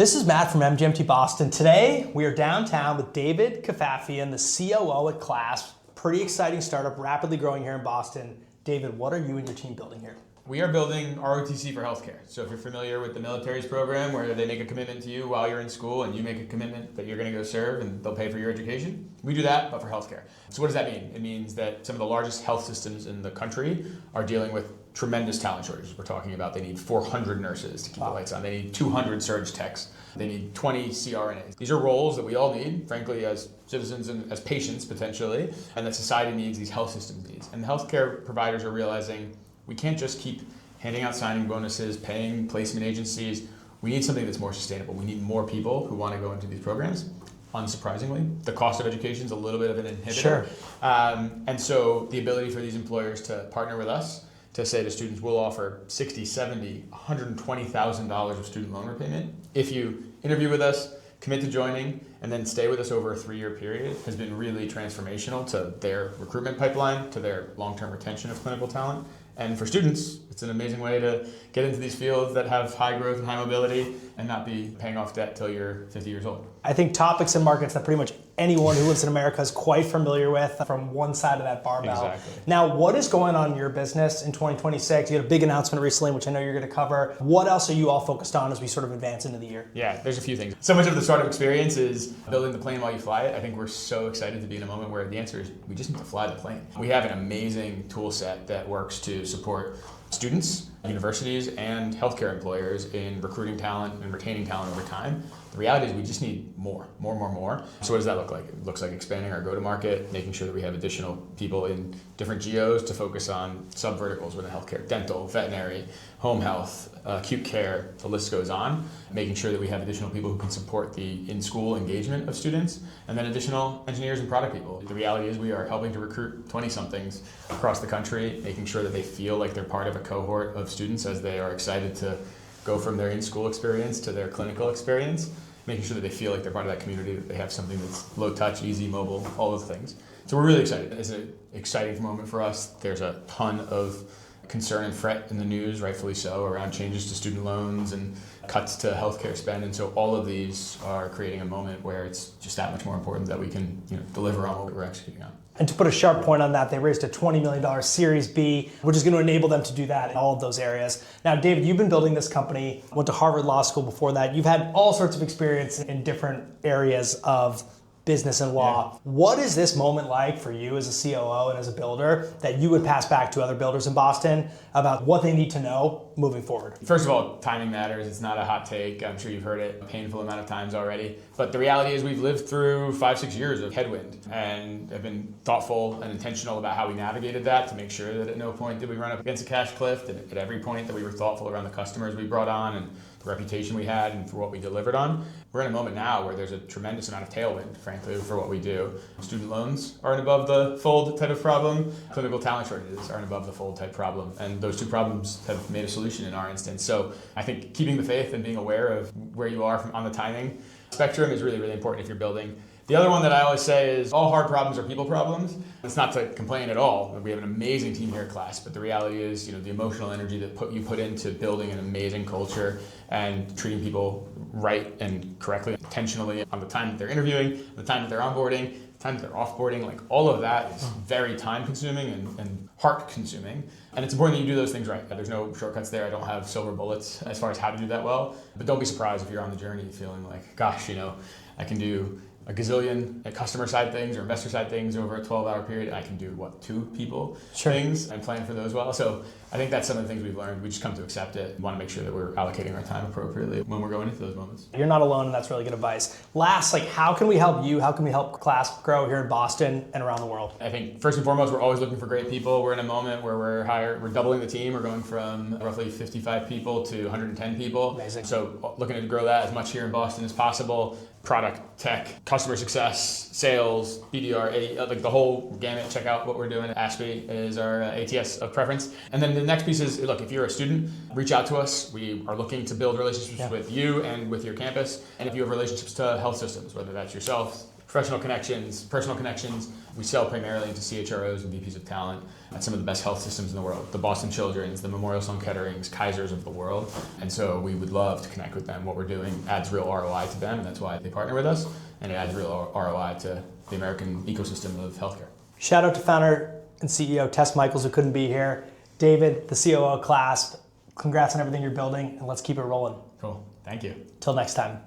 This is Matt from MGMT Boston. Today, we are downtown with David Kafafian, the COO at Clasp. Pretty exciting startup, rapidly growing here in Boston. David, what are you and your team building here? We are building ROTC for healthcare. So if you're familiar with the military's program where they make a commitment to you while you're in school and you make a commitment that you're going to go serve and they'll pay for your education, we do that, but for healthcare. So what does that mean? It means that some of the largest health systems in the country are dealing with tremendous talent shortages. We're talking about they need 400 nurses to keep the lights on. They need 200 surge techs. They need 20 CRNAs. These are roles that we all need, frankly, as citizens and as patients potentially, and that society needs, these health systems needs. And the healthcare providers are realizing we can't just keep handing out signing bonuses, paying placement agencies. We need something that's more sustainable. We need more people who want to go into these programs. Unsurprisingly, the cost of education is a little bit of an inhibitor. Sure. And so the ability for these employers to partner with us to say to students, we'll offer $60, $70, $120,000 of student loan repayment if you interview with us, commit to joining, and then stay with us over a 3-year period has been really transformational to their recruitment pipeline, to their long-term retention of clinical talent. And for students, it's an amazing way to get into these fields that have high growth and high mobility and not be paying off debt till you're 50 years old. I think topics and markets that pretty much anyone who lives in America is quite familiar with from one side of that barbell. Exactly. Now, what is going on in your business in 2026? You had a big announcement recently, which I know you're going to cover. What else are you all focused on as we sort of advance into the year? Yeah, there's a few things. So much of the startup experience is building the plane while you fly it. I think we're so excited to be in a moment where the answer is we just need to fly the plane. We have an amazing tool set that works to support students, universities, and healthcare employers in recruiting talent and retaining talent over time. The reality is we just need more. So what does that look like? It looks like expanding our go-to-market, making sure that we have additional people in different geos to focus on sub-verticals within healthcare, dental, veterinary, home health, acute care, the list goes on. Making sure that we have additional people who can support the in-school engagement of students, and then additional engineers and product people. The reality is we are helping to recruit 20-somethings across the country, making sure that they feel like they're part of a cohort of students as they are excited to go from their in-school experience to their clinical experience, making sure that they feel like they're part of that community, that they have something that's low touch, easy, mobile, all those things. So we're really excited. It's an exciting moment for us. There's a ton of concern and fret in the news, rightfully so, around changes to student loans and cuts to healthcare spend. And so all of these are creating a moment where it's just that much more important that we can deliver on what we're executing on. And to put a sharp point on that, they raised a $20 million Series B, which is going to enable them to do that in all of those areas. Now, David, you've been building this company, went to Harvard Law School before that. You've had all sorts of experience in different areas of business and law. Yeah. What is this moment like for you as a COO and as a builder that you would pass back to other builders in Boston about what they need to know moving forward? First of all, timing matters. It's not a hot take. I'm sure you've heard it a painful amount of times already. But the reality is we've lived through 5-6 years of headwind and have been thoughtful and intentional about how we navigated that to make sure that at no point did we run up against a cash cliff, and at every point that we were thoughtful around the customers we brought on and the reputation we had and for what we delivered on. We're in a moment now where there's a tremendous amount of tailwind, frankly, for what we do. Student loans are an above the fold type of problem. Clinical talent shortages are an above the fold type problem. And those two problems have made a solution in our instance. So I think keeping the faith and being aware of where you are on the timing spectrum is really, really important if you're building. The other one that I always say is all hard problems are people problems. It's not to complain at all. We have an amazing team here at Clasp, but the reality is, the emotional energy that you put into building an amazing culture and treating people right and correctly, intentionally on the time that they're interviewing, the time that they're onboarding, the time that they're offboarding, like all of that is very time consuming and heart consuming. And it's important that you do those things right. There's no shortcuts there. I don't have silver bullets as far as how to do that well, but don't be surprised if you're on the journey feeling like, gosh, I can do a gazillion customer side things or investor side things over a 12-hour period. I can do 2 people things and plan for those well. So I think that's some of the things we've learned. We just come to accept it and want to make sure that we're allocating our time appropriately when we're going into those moments. You're not alone, and that's really good advice. Last, how can we help you? How can we help Clasp grow here in Boston and around the world? I think first and foremost, we're always looking for great people. We're in a moment where we're doubling the team. We're going from roughly 55 people to 110 people. Amazing. So looking to grow that as much here in Boston as possible. Product, tech, customer success, sales, BDR, the whole gamut. Check out what we're doing. Ashby is our ATS of preference. And then the next piece is, look, if you're a student, reach out to us. We are looking to build relationships with you and with your campus. And if you have relationships to health systems, whether that's yourself, professional connections, personal connections. We sell primarily into CHROs and VPs of talent at some of the best health systems in the world, the Boston Children's, the Memorial Sloan Ketterings, Kaisers of the world. And so we would love to connect with them. What we're doing adds real ROI to them, and that's why they partner with us, and it adds real ROI to the American ecosystem of healthcare. Shout out to founder and CEO Tess Michaels, who couldn't be here. David, the COO of Clasp, congrats on everything you're building, and let's keep it rolling. Cool. Thank you. Till next time.